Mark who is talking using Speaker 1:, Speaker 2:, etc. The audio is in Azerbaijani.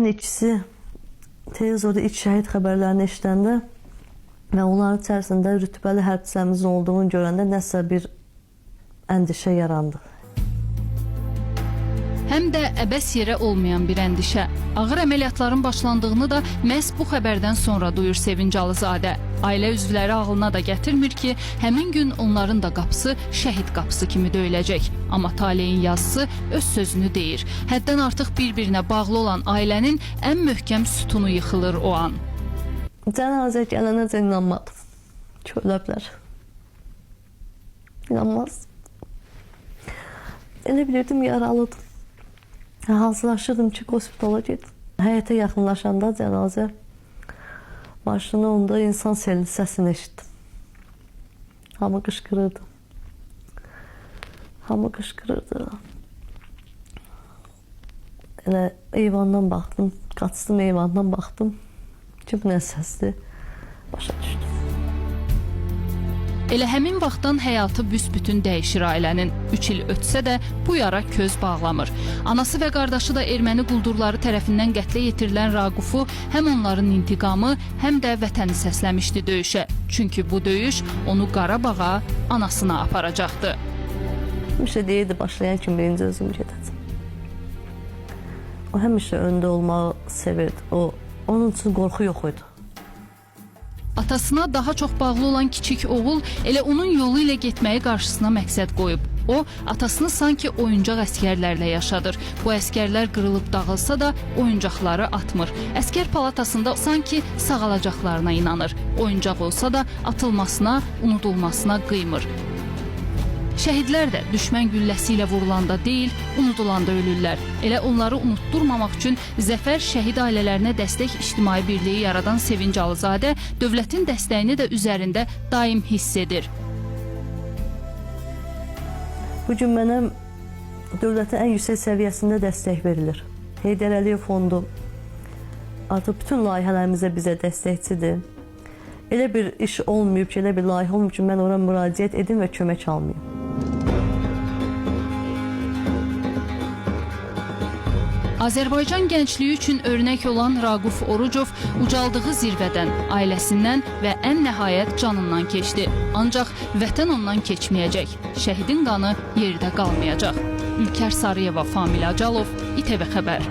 Speaker 1: İkisi televizorda ilk şəhid xəbərlərini eşidəndə və onların içərisində rütbəli hərbçilərimizin olduğunu görəndə nəsə bir əndişə yarandı.
Speaker 2: Həm də əbəs yerə olmayan bir əndişə. Ağır əməliyyatların başlandığını da məhz bu xəbərdən sonra duyur Sevinc Alızadə. Ailə üzvləri ağlına da gətirmir ki, həmin gün onların da qapısı şəhid qapısı kimi döyüləcək. Amma taleyin yazısı öz sözünü deyir. Həddən artıq bir-birinə bağlı olan ailənin ən möhkəm sütunu yıxılır o an.
Speaker 1: Cənazə gələnəcə inanmadım. Ölə bilər. İnanmaz. Elə bilirdim yaralıdım. Hazırlaşırdım ki, hospitala gedim. Həyətə yaxınlaşanda cənazə başını onda insan selinin səsini eşitdim. Hamı qışqırırdı. Hamı qışqırırdı. Elə eyvandan baxdım, qaçdım eyvandan baxdım ki, bu nə səsdir, başa düşdüm.
Speaker 2: Elə həmin vaxtdan həyatı büsbütün dəyişir ailənin. 3 il ötsə də bu yara köz bağlamır. Anası və qardaşı da erməni quldurları tərəfindən qətlə yetirilən Raqufu həm onların intiqamı, həm də vətəni səsləmişdi döyüşə. Çünki bu döyüş onu Qarabağa, anasına aparacaqdı.
Speaker 1: Həmişə deyirdi, başlayan kimi birinci özüm gedəcəm. O həmişə öndə olmağı sevirdi. Onun üçün qorxu yox idi.
Speaker 2: Atasına daha çox bağlı olan kiçik oğul elə onun yolu ilə getməyi qarşısına məqsəd qoyub. O, atasını sanki oyuncaq əskərlərlə yaşadır. Bu əskərlər qırılıb dağılsa da oyuncaqları atmır. Əskər palatasında sanki sağalacaqlarına inanır. Oyuncaq olsa da atılmasına, unudulmasına qıymır. Şəhidlər də düşmən gülləsi ilə vurulanda deyil, unudulanda ölürlər. Elə onları unutturmamaq üçün Zəfər şəhid ailələrinə dəstək ictimai birliyi yaradan Sevinc Alızadə dövlətin dəstəyini də üzərində daim hiss edir.
Speaker 1: Bugün mənə dövlətin ən yüksək səviyyəsində dəstək verilir. Heydər Əliyev fondu artıq bütün layihələrimizə bizə dəstəkçidir. Elə bir iş olmayıb ki, elə bir layihə olmayıb ki, mən ora müraciət edim və kömək almayım.
Speaker 2: Azərbaycan gəncliyi üçün örnək olan Raquf Orucov ucaldığı zirvədən, ailəsindən və ən nəhayət canından keçdi. Ancaq vətən ondan keçməyəcək. Şəhidin qanı yerdə qalmayacaq. Ülkər Sarıyeva, Famil Acalov, İTV Xəbər.